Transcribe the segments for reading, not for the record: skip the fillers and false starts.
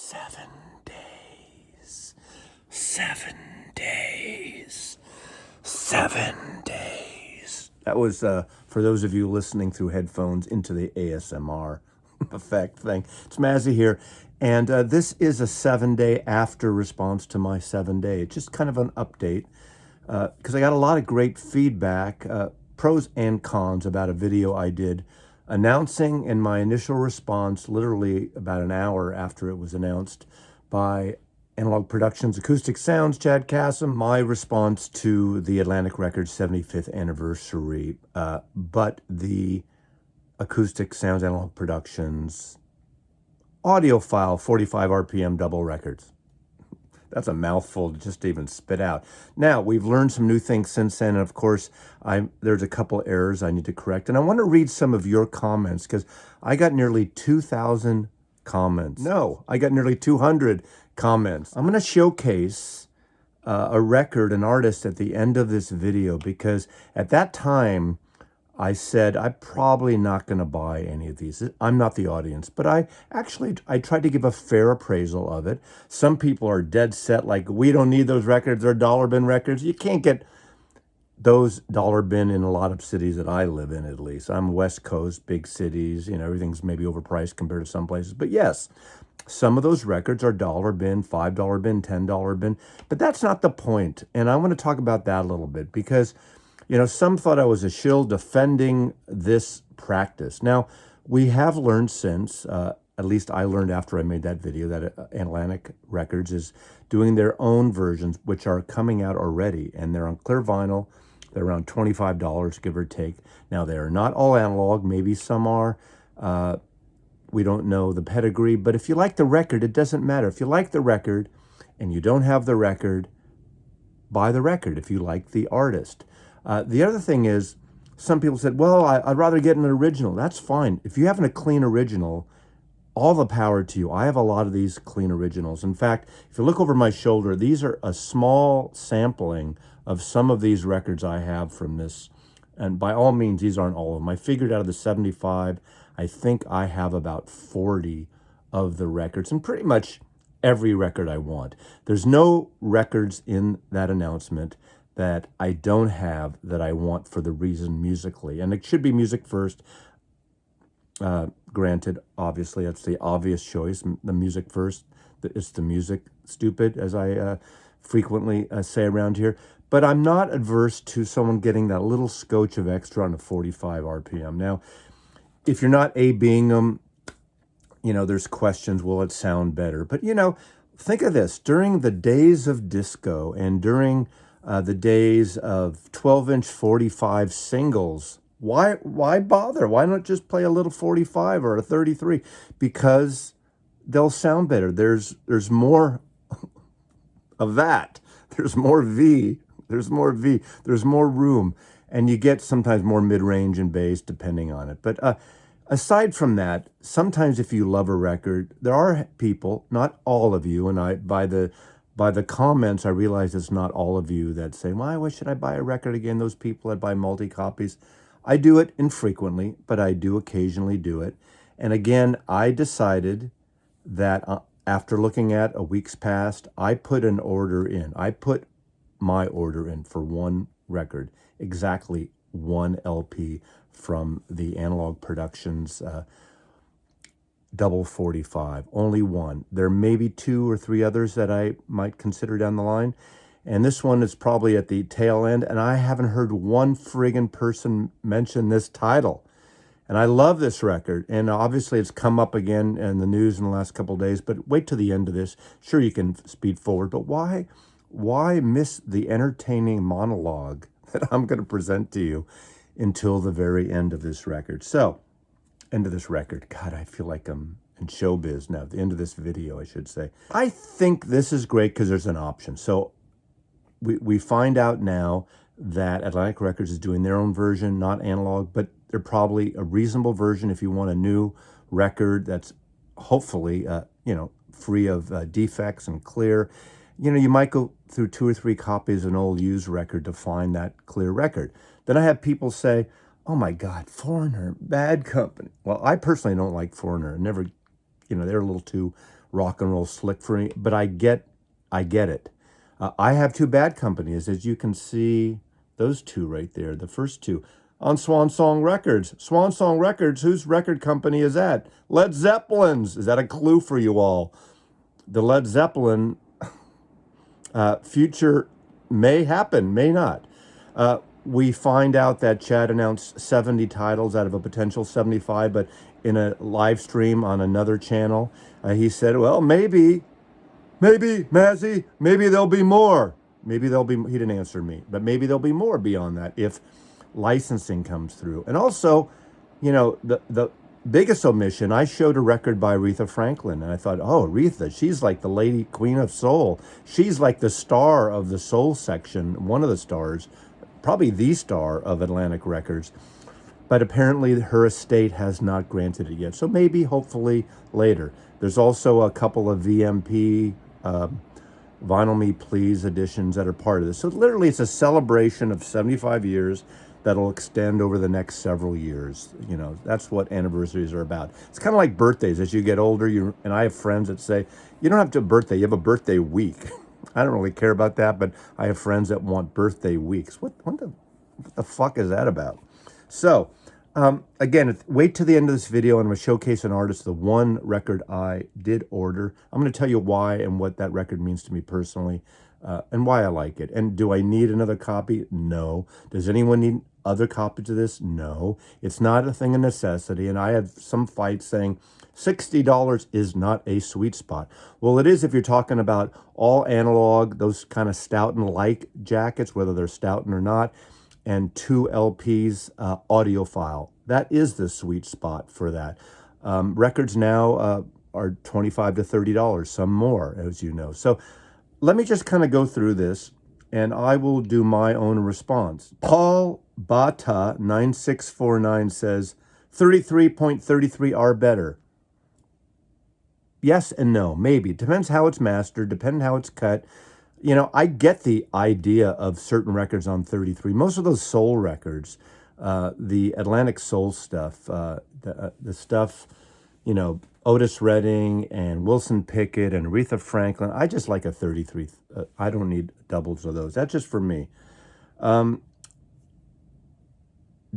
7 days. 7 days. 7 days. That was, for those of you listening through headphones, into the ASMR effect thing. It's Mazzy here. And this is a 7-day after response to my 7-day. It's just kind of an update because I got a lot of great feedback, pros and cons, about a video I did announcing, and my initial response, literally about an hour after it was announced by Analogue Productions Acoustic Sounds, Chad Kassem, my response to the Atlantic Records 75th anniversary, but the Acoustic Sounds Analogue Productions Audiophile 45 RPM double records. That's a mouthful to just even spit out. Now, we've learned some new things since then, and of course, there's a couple errors I need to correct. And I want to read some of your comments, because I got nearly 2,000 comments. No, I got nearly 200 comments. I'm going to showcase a record, an artist, at the end of this video, because at that time, I said, I'm probably not going to buy any of these. I'm not the audience, but I tried to give a fair appraisal of it. Some people are dead set, like, we don't need those records. They're dollar bin records. You can't get those dollar bin in a lot of cities that I live in, at least. I'm West Coast, big cities, everything's maybe overpriced compared to some places. But yes, some of those records are dollar bin, $5 bin, $10 bin. But that's not the point. And I want to talk about that a little bit, because some thought I was a shill defending this practice. Now, we have learned since, at least I learned after I made that video, that Atlantic Records is doing their own versions, which are coming out already, and they're on clear vinyl. They're around $25, give or take. Now, they are not all analog. Maybe some are. We don't know the pedigree, but if you like the record, it doesn't matter. If you like the record and you don't have the record, buy the record if you like the artist. The other thing is, some people said, well, I'd rather get an original. That's fine. If you have a clean original, all the power to you. I have a lot of these clean originals. In fact, if you look over my shoulder, these are a small sampling of some of these records I have from this. And by all means, these aren't all of them. I figured out of the 75, I think I have about 40 of the records, and pretty much every record I want. There's no records in that announcement that I don't have that I want for the reason musically. And it should be music first. Granted, obviously, that's the obvious choice, the music first. It's the music, stupid, as I frequently say around here. But I'm not adverse to someone getting that little scotch of extra on a 45 RPM. Now, if you're not A-Bing them, there's questions, will it sound better? But, think of this. During the days of disco and during the days of 12-inch 45 singles, why bother? Why not just play a little 45 or a 33? Because they'll sound better. There's more of that. There's more V. There's more V. There's more room. And you get sometimes more mid-range and bass depending on it. But aside from that, sometimes if you love a record, there are people, not all of you, and by the comments, I realize it's not all of you that say, why should I buy a record again? Those people that buy multi-copies. I do it infrequently, but I do occasionally do it. And again, I decided that after looking at a week's past, I put an order in. I put my order in for one record, exactly one LP from the Analogue Productions double 45, only one. There may be 2 or 3 others that I might consider down the line. And this one is probably at the tail end, and I haven't heard one friggin' person mention this title. And I love this record, and obviously it's come up again in the news in the last couple of days, but wait till the end of this. Sure, you can speed forward, but why miss the entertaining monologue that I'm going to present to you until the very end of this record? So, end of this record. God, I feel like I'm in showbiz now. The end of this video, I should say. I think this is great because there's an option. So we find out now that Atlantic Records is doing their own version, not Analogue, but they're probably a reasonable version if you want a new record that's hopefully, free of defects and clear. You might go through 2 or 3 copies of an old used record to find that clear record. Then I have people say, oh my God, Foreigner, bad company. Well, I personally don't like Foreigner. Never, they're a little too rock and roll slick for me, but I get it. I have two bad companies, as you can see, those two right there, the first two, on Swan Song Records. Swan Song Records, whose record company is that? Led Zeppelin's. Is that a clue for you all? The Led Zeppelin future may happen, may not. We find out that Chad announced 70 titles out of a potential 75, but in a live stream on another channel, he said, well, maybe, Mazzy, maybe there'll be more. Maybe there'll be, he didn't answer me, but maybe there'll be more beyond that if licensing comes through. And also, you know, the biggest omission, I showed a record by Aretha Franklin, and I thought, oh, Aretha, she's like the lady queen of soul. She's like the star of the soul section, one of the stars, probably the star of Atlantic Records. But apparently her estate has not granted it yet. So maybe, hopefully, later. There's also a couple of VMP, Vinyl Me Please editions that are part of this. So literally it's a celebration of 75 years that'll extend over the next several years. You know, that's what anniversaries are about. It's kind of like birthdays. As you get older, and I have friends that say, you don't have to have a birthday, you have a birthday week. I don't really care about that, but I have friends that want birthday weeks. What the fuck is that about? So, again, wait to the end of this video and I'm going to showcase an artist, the one record I did order. I'm going to tell you why and what that record means to me personally, and why I like it. And do I need another copy? No. Does anyone need other copies of this? No. It's not a thing of necessity, and I have some fights saying $60 is not a sweet spot. Well, it is if you're talking about all analog, those kind of Stoughton-like jackets, whether they're Stoughton or not, and 2 LPs, audiophile. That is the sweet spot for that. Records now are $25 to $30, some more, as you know. So let me just kind of go through this, and I will do my own response. Paul Bata 9649 says, 33.33 are better. Yes and no, maybe. Depends how it's mastered, depending how it's cut. You know, I get the idea of certain records on 33. Most of those soul records, the Atlantic soul stuff, the stuff, you know, Otis Redding and Wilson Pickett and Aretha Franklin, I just like a 33. I don't need doubles of those. That's just for me.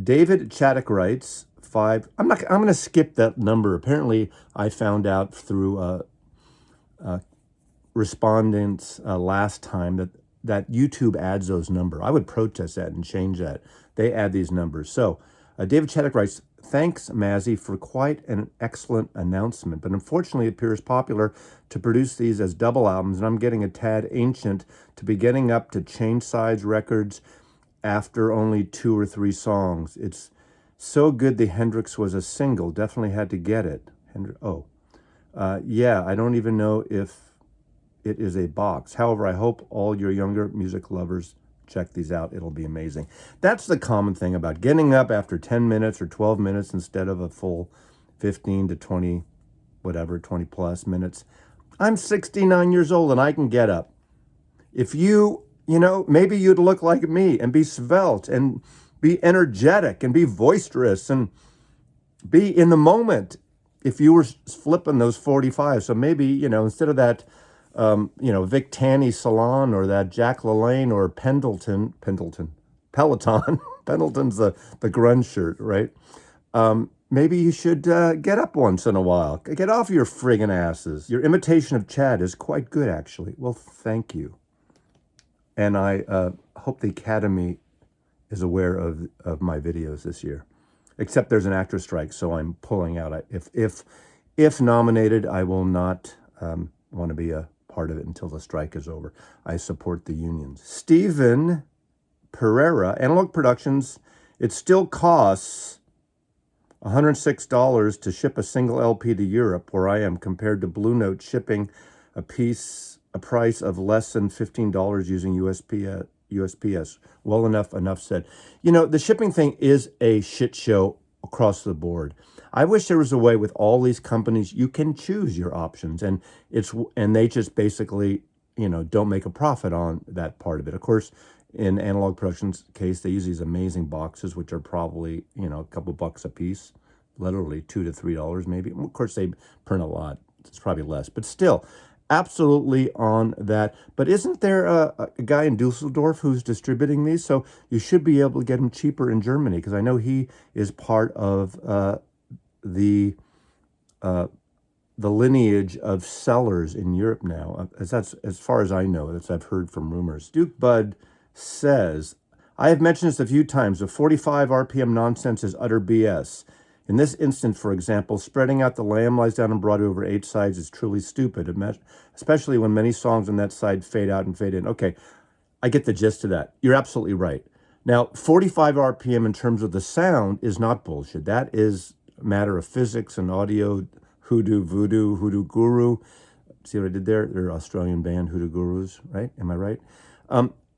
David Chaddock writes, 5. I'm going to skip that number. Apparently, I found out through respondents last time that YouTube adds those numbers. I would protest that and change that. They add these numbers. So David Chaddock writes, thanks, Mazzy, for quite an excellent announcement, but unfortunately it appears popular to produce these as double albums, and I'm getting a tad ancient to be getting up to change size records after only 2 or 3 songs. It's so good the Hendrix was a single. Definitely had to get it. Yeah, I don't even know if it is a box. However, I hope all your younger music lovers check these out. It'll be amazing. That's the common thing about getting up after 10 minutes or 12 minutes instead of a full 15 to 20, whatever, 20 plus minutes. I'm 69 years old and I can get up. If you know, maybe you'd look like me and be svelte and be energetic and be boisterous and be in the moment if you were flipping those 45. So maybe, you know, instead of that, you know, Vic Tanny Salon or that Jack LaLanne or Peloton, Pendleton's the grunge shirt, right? Maybe you should get up once in a while. Get off your friggin' asses. Your imitation of Chad is quite good, actually. Well, thank you. And I hope the Academy is aware of my videos this year. Except there's an actor strike, so I'm pulling out. If nominated, I will not want to be a part of it until the strike is over. I support the unions. Stephen Pereira, Analogue Productions, it still costs $106 to ship a single LP to Europe, where I am, compared to Blue Note shipping a price of less than $15 using USPS. Well, enough said. You know, the shipping thing is a shit show across the board. I wish there was a way with all these companies you can choose your options, and they just basically, you know, don't make a profit on that part of it. Of course, in Analogue Productions' case, they use these amazing boxes, which are probably, you know, a couple bucks a piece, literally $2 to $3 maybe. Of course, they print a lot. it's probably less, but still, absolutely on that. But isn't there a guy in Dusseldorf who's distributing these? So you should be able to get them cheaper in Germany, because I know he is part of the lineage of sellers in Europe now. As far as I know, as I've heard from rumors. Duke Bud says, I have mentioned this a few times. The 45 RPM nonsense is utter BS. In this instant, for example, spreading out The Lamb Lies Down on Broadway over 8 sides is truly stupid, especially when many songs on that side fade out and fade in. Okay, I get the gist of that. You're absolutely right. Now, 45 RPM in terms of the sound is not bullshit. That is a matter of physics and audio. Hoodoo Guru. See what I did there? They're an Australian band, Hoodoo Gurus, right? Am I right?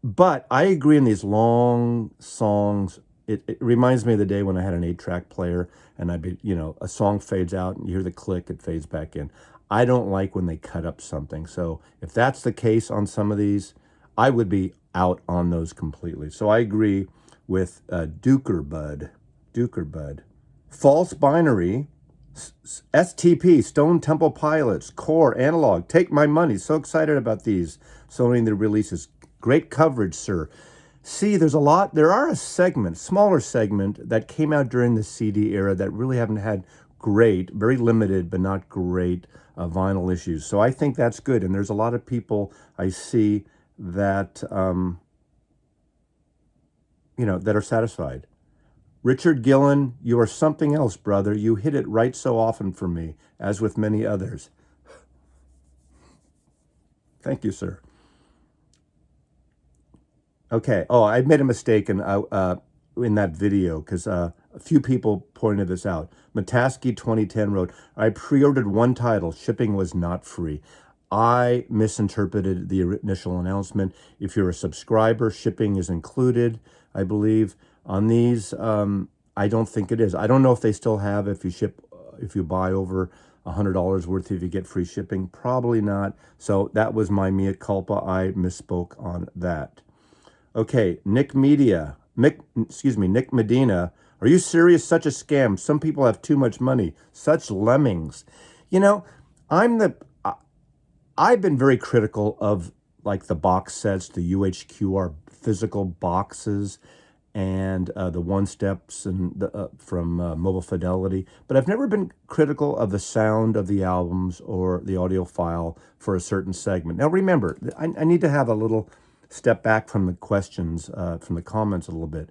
But I agree in these long songs. It reminds me of the day when I had an 8-track player and a song fades out and you hear the click, it fades back in. I don't like when they cut up something. So if that's the case on some of these, I would be out on those completely. So I agree with Duker Bud. False Binary, STP, Stone Temple Pilots, Core, Analogue, take my money. So excited about these. Sony the releases. Great coverage, sir. See, there are a smaller segment that came out during the CD era that really haven't had great, very limited, but not great vinyl issues. So I think that's good. And there's a lot of people I see that, that are satisfied. Richard Gillen, you are something else, brother. You hit it right so often for me, as with many others. Thank you, sir. Okay. Oh, I made a mistake in that video because a few people pointed this out. Mataski 2010 wrote, I pre-ordered one title. Shipping was not free. I misinterpreted the initial announcement. If you're a subscriber, shipping is included, I believe. On these, I don't think it is. I don't know if they still have, if you buy over $100 worth, if you get free shipping. Probably not. So that was my mea culpa. I misspoke on that. Okay, Nick Medina. Are you serious? Such a scam. Some people have too much money. Such lemmings. I've been very critical of like the box sets, the UHQR physical boxes, and the one steps and from Mobile Fidelity, but I've never been critical of the sound of the albums or the audiophile for a certain segment. Now remember, I need to have a little step back from the questions, from the comments a little bit.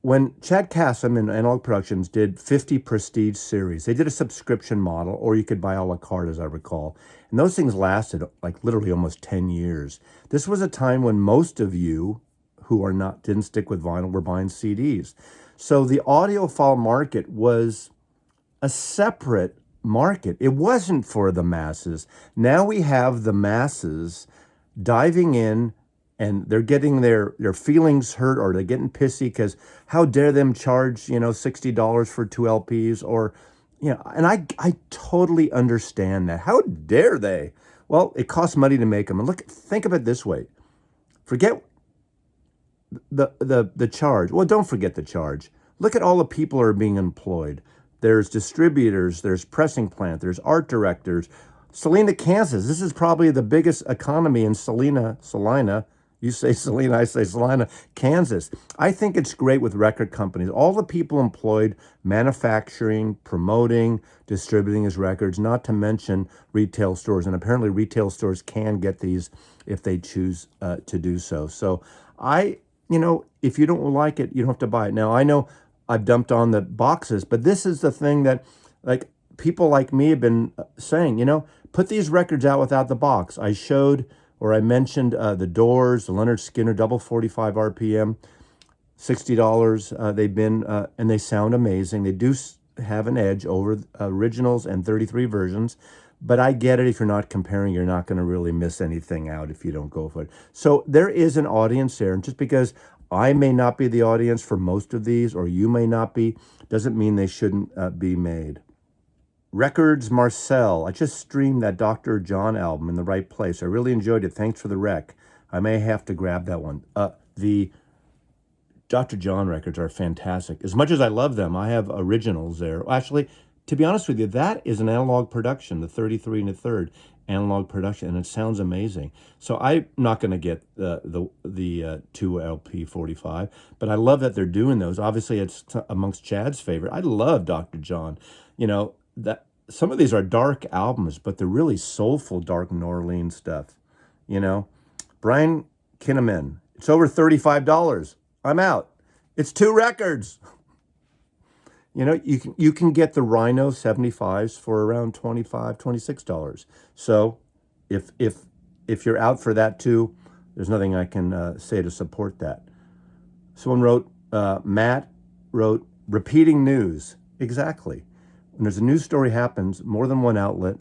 When Chad Kassem and Analogue Productions did 50 Prestige series, they did a subscription model, or you could buy a la carte, as I recall. And those things lasted like literally almost 10 years. This was a time when most of you who didn't stick with vinyl were buying CDs. So the audiophile market was a separate market. It wasn't for the masses. Now we have the masses diving in, and they're getting their feelings hurt, or they're getting pissy because how dare them charge, $60 for 2 LPs, or, and I totally understand that. How dare they? Well, it costs money to make them. And think of it this way. Forget the charge. Well, don't forget the charge. Look at all the people who are being employed. There's distributors, there's pressing plant, there's art directors. Salina, Kansas. This is probably the biggest economy in Salina. You say Salina, I say Salina, Kansas. I think it's great with record companies. All the people employed, manufacturing, promoting, distributing his records, not to mention retail stores. And apparently retail stores can get these if they choose to do so. So if you don't like it, you don't have to buy it. Now, I know I've dumped on the boxes, but this is the thing that, like, people like me have been saying, put these records out without the box. I mentioned the Doors, the Leonard Skinner, double 45 RPM, $60. They've been, and they sound amazing. They do have an edge over originals and 33 versions, but I get it. If you're not comparing, you're not going to really miss anything out if you don't go for it. So there is an audience there, and just because I may not be the audience for most of these, or you may not be, doesn't mean they shouldn't be made. Records Marcel, I just streamed that Dr. John album in the right place. I really enjoyed it. Thanks for the rec. I may have to grab that one. The Dr. John records are fantastic. As much as I love them, I have originals there. Actually, to be honest with you, that is an analog production, the 33 and a third analog production, and it sounds amazing. So I'm not going to get the 2LP45, but I love that they're doing those. Obviously, it's amongst Chad's favorite. I love Dr. John. You know, that some of these are dark albums, but they're really soulful, dark New Orleans stuff. You know, Brian Kinnaman, it's over $35. I'm out. It's 2 records. You know, you can get the Rhino 75s for around $25, $26. So if you're out for that too, there's nothing I can say to support that. Someone wrote, Matt wrote, repeating news. Exactly. When there's a news story happens, more than one outlet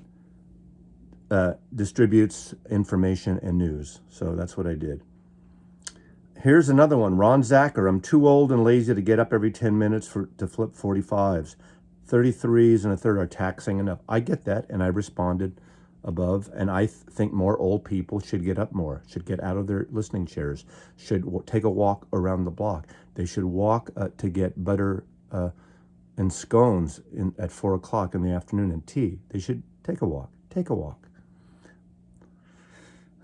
distributes information and news. So that's what I did. Here's another one. Ron Zacher, I'm too old and lazy to get up every 10 minutes to flip 45s. 33s and a third are taxing enough. I get that, and I responded above, and I think more old people should get up more, should get out of their listening chairs, should take a walk around the block. They should walk to get butter and scones at 4 o'clock in the afternoon and tea. They should take a walk. Take a walk.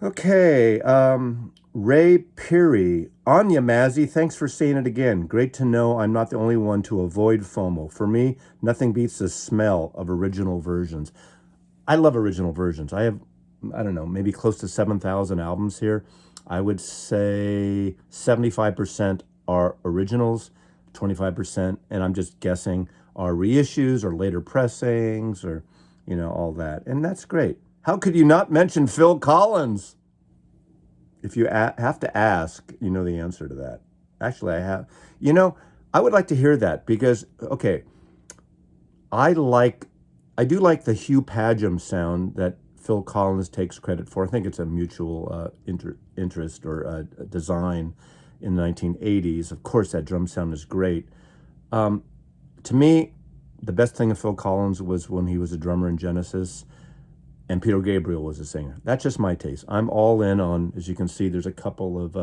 Okay, Ray Peary. Anya Mazzy, thanks for saying it again. Great to know I'm not the only one to avoid FOMO. For me, nothing beats the smell of original versions. I love original versions. I have, I don't know, maybe close to 7,000 albums here. I would say 75% are originals, 25%, and I'm just guessing, are reissues or later pressings or, you know, all that. And that's great. How could you not mention Phil Collins? If you have to ask, you know the answer to that. Actually, I have. You know, I would like to hear that because, okay, I do like the Hugh Padgham sound that Phil Collins takes credit for. I think it's a mutual interest or design in the 1980s. Of course, that drum sound is great. To me, the best thing of Phil Collins was when he was a drummer in Genesis and Peter Gabriel was a singer. That's just my taste. I'm all in on, as you can see, there's a couple of,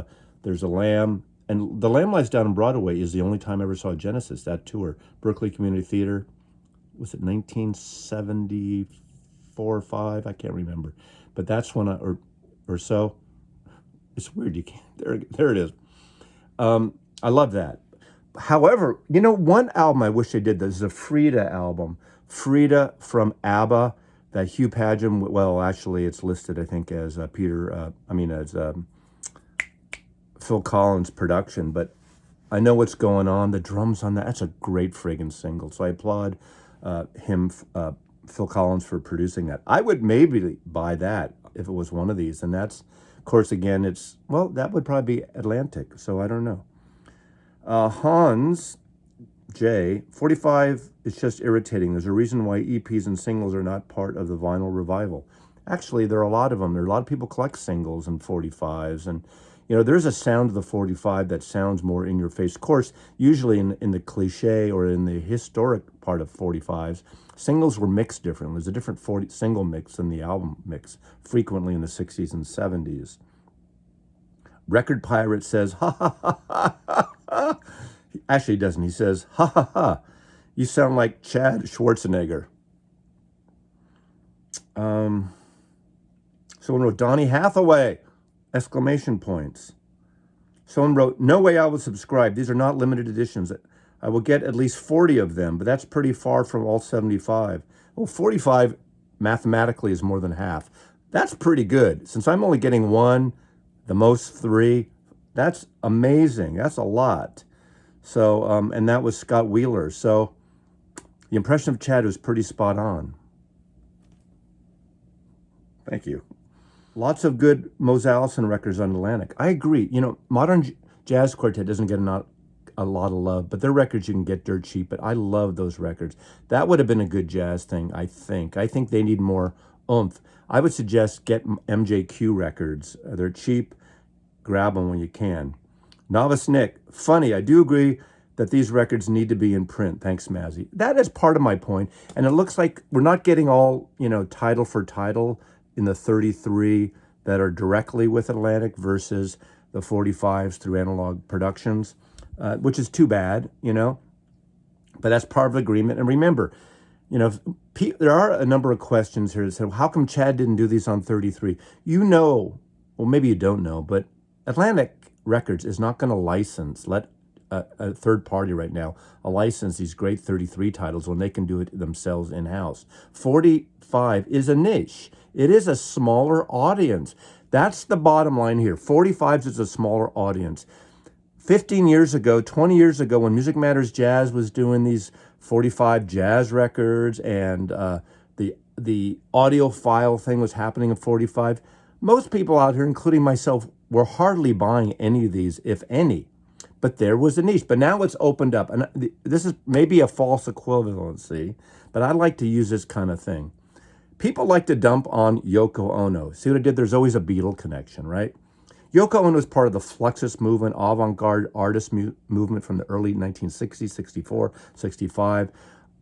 there's a Lamb, and the Lamb Lies Down on Broadway is the only time I ever saw Genesis, that tour. Berkeley Community Theater, was it 1974 or 5? I can't remember. But that's when or so. It's weird, you can't, there it is. I love that. However, you know, one album I wish they did, this is a Frida album. Frida from ABBA. That Hugh Padgham, well, actually, it's listed, I think, as Phil Collins' production, but I know what's going on. The drums on that's a great friggin' single. So I applaud Phil Collins, for producing that. I would maybe buy that if it was one of these, and that's, of course, again, that would probably be Atlantic, so I don't know. Hans J, 45 is just irritating. There's a reason why EPs and singles are not part of the vinyl revival. Actually, there are a lot of them. There are a lot of people collect singles and 45s. And, you know, there's a sound of the 45 that sounds more in your face. Of course, usually in the cliche or in the historic part of 45s, singles were mixed differently. There's a different single mix than the album mix, frequently in the 60s and 70s. Record Pirate says, ha ha ha ha ha ha. Actually, he doesn't. He says, ha ha ha, you sound like Chad Schwarzenegger. Someone wrote, Donny Hathaway, exclamation points. Someone wrote, no way I will subscribe. These are not limited editions. I will get at least 40 of them, but that's pretty far from all 75. Well, 45 mathematically is more than half. That's pretty good. Since I'm only getting one, the most 3, that's amazing. That's a lot. So, and that was Scott Wheeler. So the impression of Chad was pretty spot on. Thank you. Lots of good Mose Allison records on Atlantic. I agree. You know, Modern Jazz Quartet doesn't get a lot of love, but their records you can get dirt cheap. But I love those records. That would have been a good jazz thing, I think. I think they need more oomph. I would suggest get MJQ records. They're cheap. Grab them when you can. Novice Nick, funny, I do agree that these records need to be in print. Thanks, Mazzy. That is part of my point. And it looks like we're not getting all, you know, title for title in the 33 that are directly with Atlantic versus the 45s through Analogue Productions, which is too bad, you know. But that's part of the agreement. And remember, You know, there are a number of questions here that say, how come Chad didn't do these on 33? You know, well, maybe you don't know, but Atlantic Records is not going to let a third party right now license these great 33 titles when they can do it themselves in-house. 45 is a niche. It is a smaller audience. That's the bottom line here. 45s is a smaller audience. 15 years ago, 20 years ago, when Music Matters Jazz was doing these 45 jazz records and the audiophile thing was happening in 45, most people out here, including myself, were hardly buying any of these, if any. But there was a niche. But now it's opened up. And this is maybe a false equivalency, but I like to use this kind of thing. People like to dump on Yoko Ono. See what I did? There's always a Beatle connection, right? Yoko Ono was part of the Fluxus movement, avant-garde artist movement from the early 1960s, 64, 65.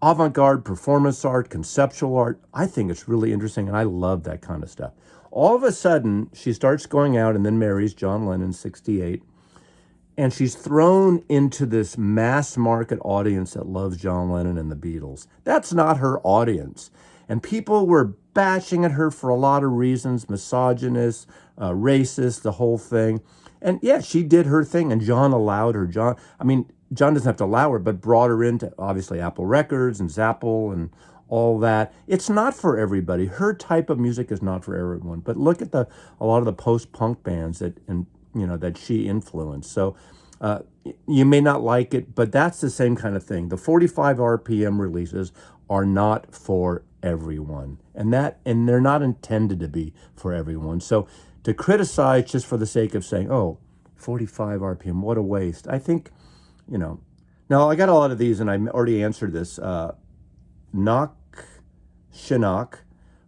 Avant-garde, performance art, conceptual art. I think it's really interesting, and I love that kind of stuff. All of a sudden, she starts going out and then marries John Lennon in 68. And she's thrown into this mass market audience that loves John Lennon and the Beatles. That's not her audience. And people were bashing at her for a lot of reasons, misogynist, racist, the whole thing. And yeah, she did her thing, and John allowed her. John doesn't have to allow her, but brought her into, obviously, Apple Records and Zapple and all that. It's not for everybody. Her type of music is not for everyone. But look at a lot of the post-punk bands that she influenced. So you may not like it, but that's the same kind of thing. The 45 RPM releases are not for everyone, and they're not intended to be for everyone. So to criticize just for the sake of saying, oh, 45 RPM, what a waste. I think, now I got a lot of these, and I already answered this. Knock Shinnok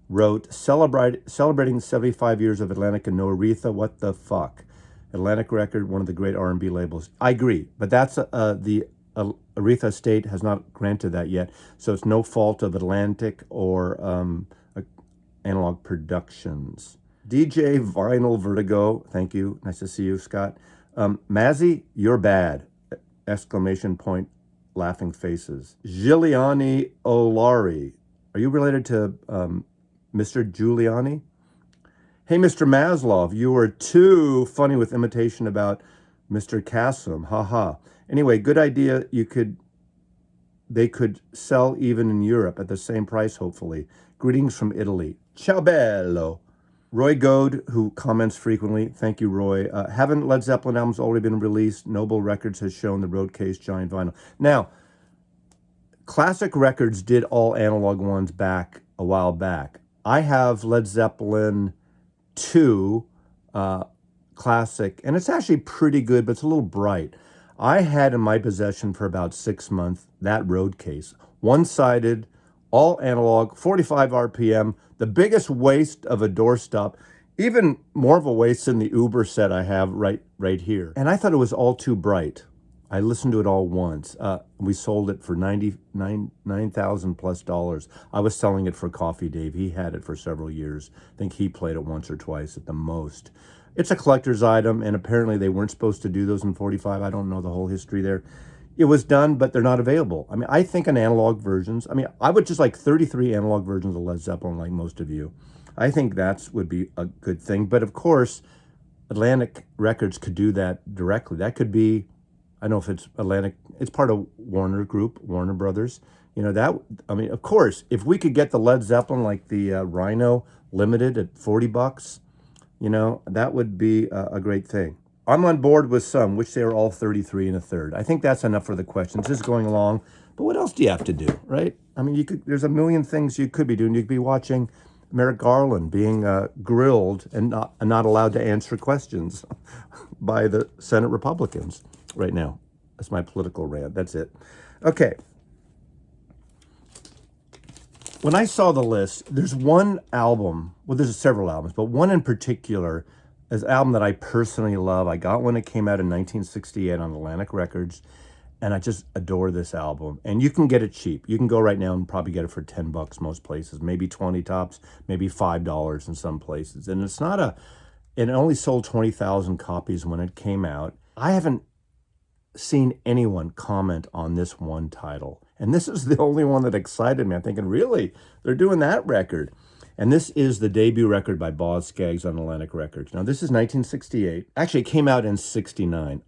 wrote, celebrating 75 years of Atlantic and no Aretha, what the fuck? Atlantic Record, one of the great R&B labels. I agree, but that's the Aretha estate has not granted that yet, so it's no fault of Atlantic or Analogue Productions. DJ Vinyl Vertigo, thank you. Nice to see you, Scott. Mazzy, you're bad! Exclamation point, laughing faces. Giuliani Olari. Are you related to Mr. Giuliani? Hey, Mr. Maslov, you were too funny with imitation about Mr. Kassem. Haha. Anyway, good idea. They could sell even in Europe at the same price, hopefully. Greetings from Italy. Ciao bello. Roy Goad, who comments frequently. Thank you, Roy. Haven't Led Zeppelin albums already been released? Noble Records has shown the Roadcase Giant Vinyl. Now, Classic Records did all analog ones back a while back. I have Led Zeppelin 2 Classic, and it's actually pretty good, but it's a little bright. I had in my possession for about 6 months that Roadcase. One-sided, all analog, 45 RPM, the biggest waste of a doorstop, even more of a waste than the Uber set I have right here. And I thought it was all too bright. I listened to it all once. We sold it for $9,000 plus. I was selling it for Coffee Dave. He had it for several years. I think he played it once or twice at the most. It's a collector's item, and apparently they weren't supposed to do those in 45. I don't know the whole history there. It was done, but they're not available. I mean, I think in analog versions, I would just like 33 analog versions of Led Zeppelin like most of you. I think that would be a good thing. But of course, Atlantic Records could do that directly. That could be, I don't know if it's Atlantic, it's part of Warner Group, Warner Brothers. Of course, if we could get the Led Zeppelin like the Rhino Limited at $40, that would be a great thing. I'm on board with some, which they are all 33 and a third. I think that's enough for the questions. This is going along, but what else do you have to do, right? There's a million things you could be doing. You could be watching Merrick Garland being grilled and not allowed to answer questions by the Senate Republicans right now. That's my political rant. That's it. Okay. When I saw the list, there's one album, well, there's several albums, but one in particular is an album that I personally love. I got when it came out in 1968 on Atlantic Records, and I just adore this album. And you can get it cheap. You can go right now and probably get it for $10 most places, maybe 20 tops, maybe $5 in some places. And it only sold 20,000 copies when it came out. I haven't seen anyone comment on this one title. And this is the only one that excited me. I'm thinking, really? They're doing that record? And this is the debut record by Boz Scaggs on Atlantic Records. Now, this is 1968. Actually, it came out in 69.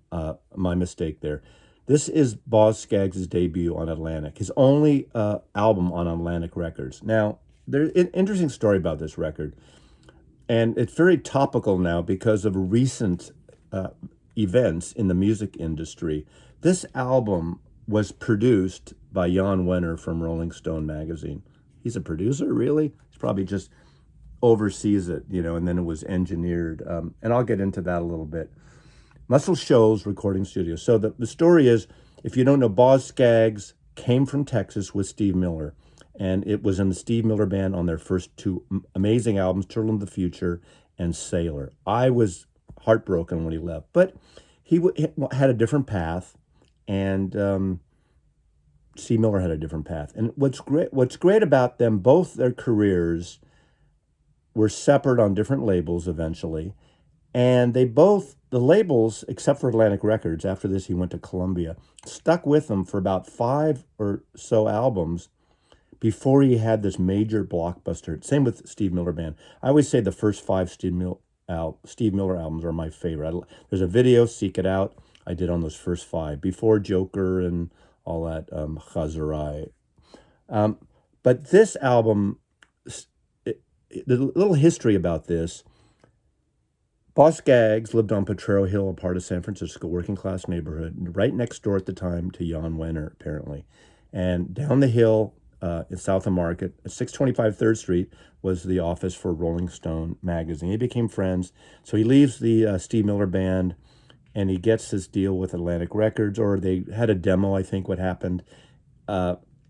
My mistake there. This is Boz Scaggs' debut on Atlantic, his only album on Atlantic Records. Now, there's an interesting story about this record, and it's very topical now because of recent events in the music industry. This album was produced by Jan Wenner from Rolling Stone magazine. He's a producer, really? He's probably just oversees it, and then it was engineered. And I'll get into that a little bit. Muscle Shoals recording studio. So the story is, if you don't know, Boz Scaggs came from Texas with Steve Miller. And it was in the Steve Miller Band on their first two amazing albums, Turtle in the Future and Sailor. I was heartbroken when he left. But he had a different path. And Steve Miller had a different path. And what's great about them, both their careers were separate on different labels eventually. And they both, the labels, except for Atlantic Records, after this he went to Columbia, stuck with them for about 5 or so albums before he had this major blockbuster. Same with Steve Miller Band. I always say the first 5 Steve Miller albums are my favorite. There's a video, Seek It Out, I did on those first 5, before Joker and all that Chazarai. But this album, the little history about this, Boz Scaggs lived on Potrero Hill, a part of San Francisco, working class neighborhood, right next door at the time to Jan Wenner, apparently. And down the hill in South of Market, at 625 3rd Street, was the office for Rolling Stone magazine. They became friends. So he leaves the Steve Miller Band, and he gets this deal with Atlantic Records, or they had a demo, I think, what happened.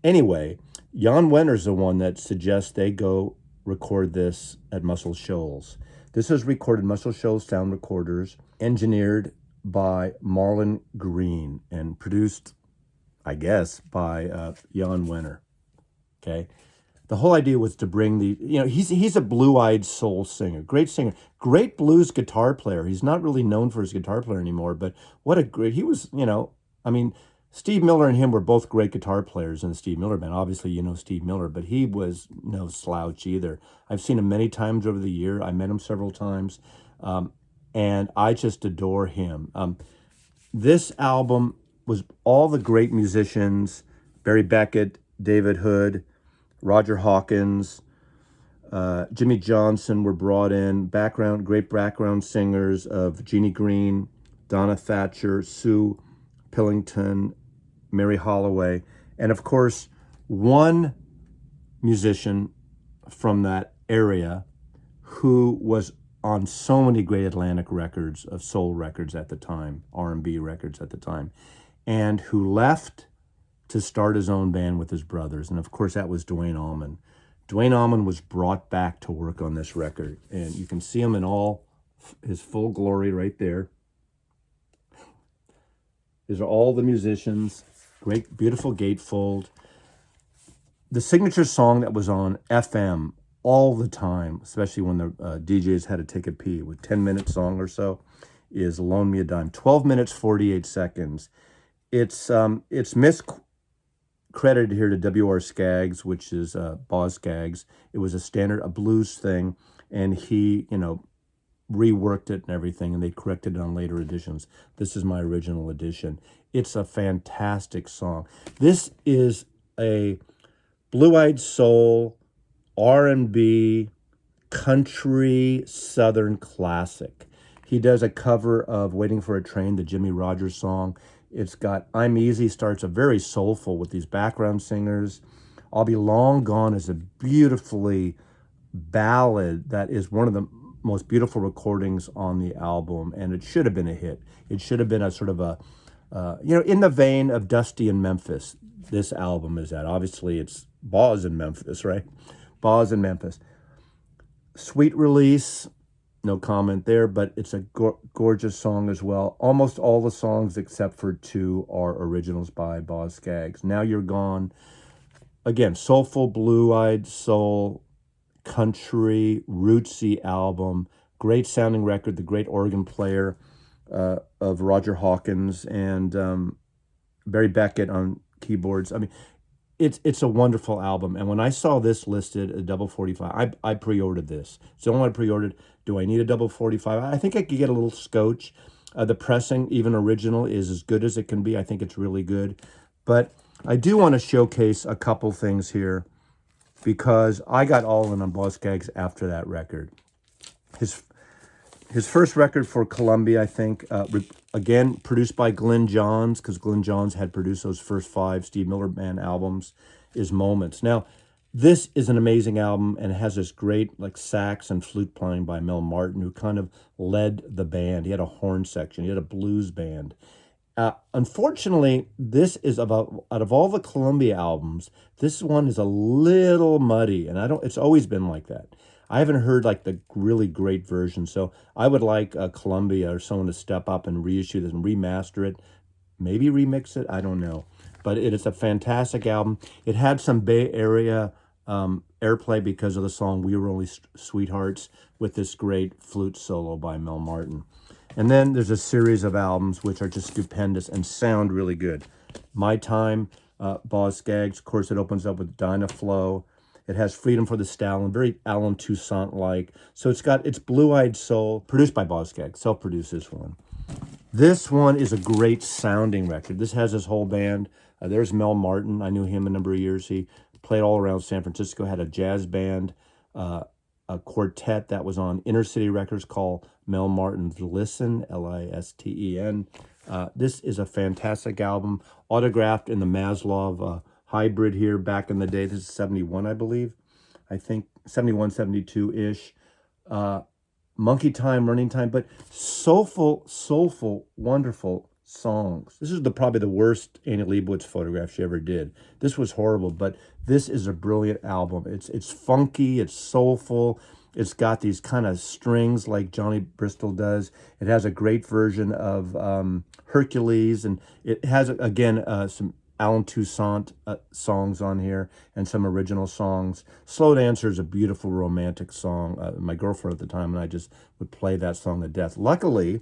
Anyway, Jan Wenner's the one that suggests they go record this at Muscle Shoals. This is recorded Muscle Shoals Sound Recorders, engineered by Marlon Green, and produced, I guess, by Jan Wenner. Okay, the whole idea was to bring he's a blue-eyed soul singer, great blues guitar player. He's not really known for his guitar player anymore, but he was, Steve Miller and him were both great guitar players in the Steve Miller Band. Obviously, Steve Miller, but he was no slouch either. I've seen him many times over the year. I met him several times, and I just adore him. This album was all the great musicians, Barry Beckett, David Hood, Roger Hawkins, Jimmy Johnson were brought in, great background singers of Jeannie Green, Donna Thatcher, Sue Pillington, Mary Holloway, and of course, one musician from that area who was on so many great Atlantic records, of soul records at the time, R&B records at the time, and who left to start his own band with his brothers. And of course, that was Duane Allman. Duane Allman was brought back to work on this record, and you can see him in all his full glory right there. These are all the musicians. Great, beautiful gatefold. The signature song that was on FM all the time, especially when the DJs had to take a pee, with 10-minute song or so, is Loan Me a Dime. 12 minutes, 48 seconds. It's miscredited here to W.R. Scaggs, which is Boz Scaggs. It was a blues thing, and he, reworked it and everything, and they corrected it on later editions. This is my original edition. It's a fantastic song. This is a blue-eyed soul, R&B, country, southern classic. He does a cover of Waiting for a Train, the Jimmy Rogers song. It's got I'm Easy, starts a very soulful with these background singers. I'll Be Long Gone is a beautifully ballad that is one of the most beautiful recordings on the album, and it should have been a hit. It should have been a sort of a, in the vein of Dusty in Memphis. This album is that. Obviously, it's Boz in Memphis, right? Boz in Memphis. Sweet Release, no comment there, but it's a gorgeous song as well. Almost all the songs except for 2 are originals by Boz Scaggs. Now You're Gone. Again, soulful, blue-eyed soul, country, rootsy album. Great sounding record. The great organ player of Roger Hawkins and Barry Beckett on keyboards. I mean, it's a wonderful album. And when I saw this listed, a double 45, I pre-ordered this. It's the only one I pre-ordered. Do I need a double 45? I think I could get a little scotch. The pressing, even original, is as good as it can be. I think it's really good. But I do want to showcase a couple things here because I got all in on Boz Scaggs after that record. His first record for Columbia, I think, again, produced by Glyn Johns, because Glyn Johns had produced those first 5 Steve Miller Band albums, is Moments. Now, this is an amazing album and it has this great like sax and flute playing by Mel Martin, who kind of led the band. He had a horn section. He had a blues band. Unfortunately, this is about, out of all the Columbia albums, this one is a little muddy, and it's always been like that. I haven't heard like the really great version, so I would like Columbia or someone to step up and reissue this and remaster it, maybe remix it, I don't know. But it is a fantastic album. It had some Bay Area airplay because of the song We Were Only Sweethearts with this great flute solo by Mel Martin. And then there's a series of albums which are just stupendous and sound really good. My Time, Boz Scaggs, of course, it opens up with Dinah Flow. It has Freedom for the Stallion, very Alan Toussaint-like. So it's Blue-Eyed Soul, produced by Boz Scaggs, self-produced this one. This one is a great sounding record. This has his whole band. There's Mel Martin. I knew him a number of years. He played all around San Francisco, had a jazz band, a quartet that was on Inner City Records called Mel Martin's Listen, Listen. This is a fantastic album, autographed in the Maslov hybrid here back in the day. This is 71, I believe. I think 71, 72-ish. Monkey Time, Running Time, but soulful, wonderful songs. This is probably the worst Annie Leibovitz photograph she ever did. This was horrible, but this is a brilliant album. It's funky, it's soulful. It's got these kind of strings like Johnny Bristol does. It has a great version of Hercules, and it has, again, some Alan Toussaint songs on here and some original songs. Slow Dancer is a beautiful romantic song. My girlfriend at the time and I just would play that song to death. Luckily,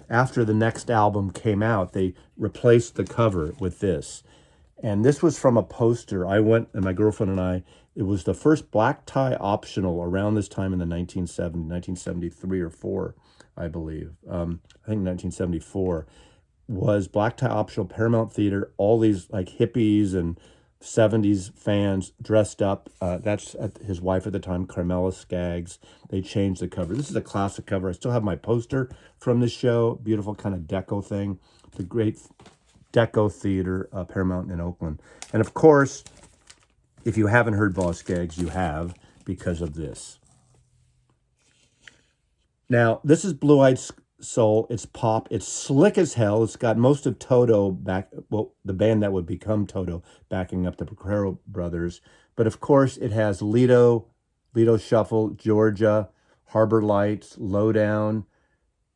after the next album came out, they replaced the cover with this. And this was from a poster. I went, and my girlfriend and I, it was the first black tie optional around this time in the 1973 or 4, I believe. I think 1974. Was black tie optional, Paramount Theater, all these like hippies and 70s fans dressed up. That's his wife at the time, Carmela Scaggs. They changed the cover. This is a classic cover. I still have my poster from this show. Beautiful kind of deco thing. The great Deco Theater, Paramount in Oakland. And of course, if you haven't heard Boz Scaggs, you have, because of this. Now, this is Blue-Eyed Soul. It's pop. It's slick as hell. It's got most of Toto back, well, the band that would become Toto, backing up the Procaro brothers. But of course, it has Lido Shuffle, Georgia, Harbor Lights, Lowdown.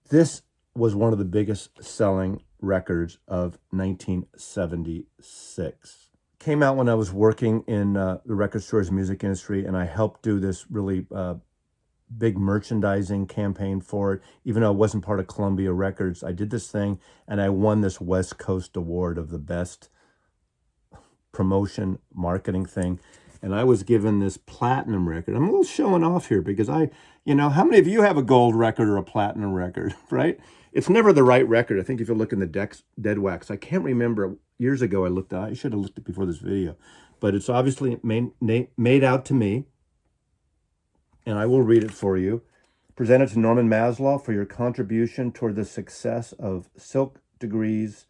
This was one of the biggest selling records of 1976. Came out when I was working in the record stores music industry, and I helped do this really big merchandising campaign for it. Even though it wasn't part of Columbia Records, I did this thing, and I won this West Coast Award of the best promotion marketing thing. And I was given this platinum record. I'm a little showing off here because how many of you have a gold record or a platinum record, right? It's never the right record. I think if you look in the Dead Wax, I can't remember. Years ago, I should have looked at it before this video, but it's obviously made out to me, and I will read it for you. Presented to Norman Maslow for your contribution toward the success of Silk Degrees,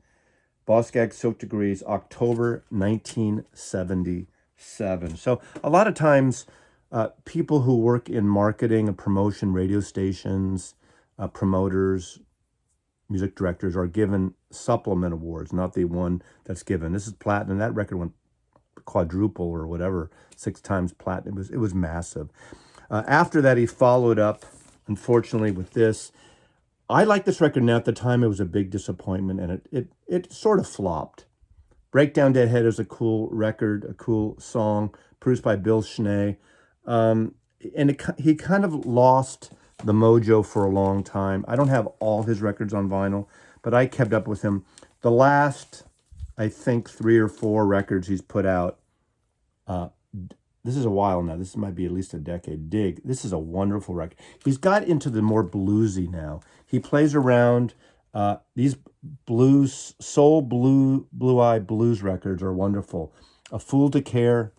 Boz Scaggs Silk Degrees, October 1977. So a lot of times, people who work in marketing and promotion, radio stations, promoters, music directors are given supplement awards, not the one that's given. This is platinum. That record went quadruple or whatever, 6 times platinum. It was massive. After that, he followed up, unfortunately, with this. I like this record now. At the time, it was a big disappointment, and it sort of flopped. Breakdown Deadhead is a cool record, a cool song, produced by Bill Schnee. He kind of lost the mojo for a long time. I don't have all his records on vinyl, but I kept up with him. The last, I think, 3 or 4 records he's put out This is a while now. This might be at least a decade. Dig. This is a wonderful record. He's got into the more bluesy now. He plays around. These blues, soul blue-eye blues records are wonderful. A Fool to Care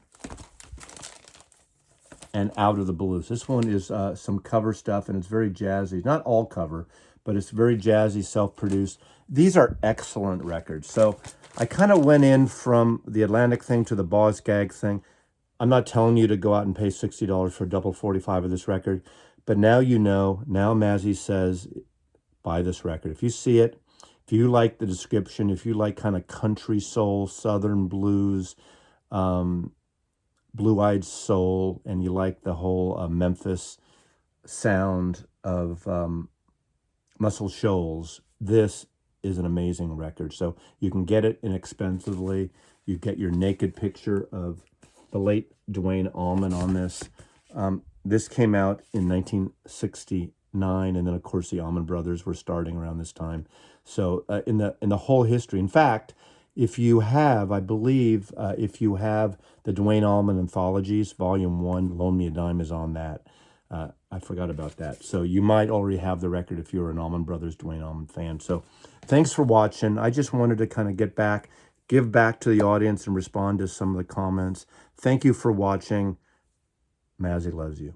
and Out of the Blues. This one is some cover stuff, and it's very jazzy. Not all cover, but it's very jazzy, self-produced. These are excellent records. So I kind of went in from the Atlantic thing to the Boz Scaggs thing. I'm not telling you to go out and pay $60 for a double 45 of this record, but now you know. Now Mazzy says, buy this record. If you see it, if you like the description, if you like kind of country soul, southern blues, blue-eyed soul, and you like the whole Memphis sound of Muscle Shoals, this is an amazing record. So you can get it inexpensively. You get your naked picture of the late Duane Allman on this. This came out in 1969, and then of course the Allman Brothers were starting around this time. So in the whole history, in fact, if you have, I believe, if you have the Duane Allman anthologies, Volume 1, Loan Me a Dime is on that. I forgot about that. So you might already have the record if you're an Allman Brothers, Duane Allman fan. So thanks for watching. I just wanted to kind of give back to the audience and respond to some of the comments. Thank you for watching. Mazzy loves you.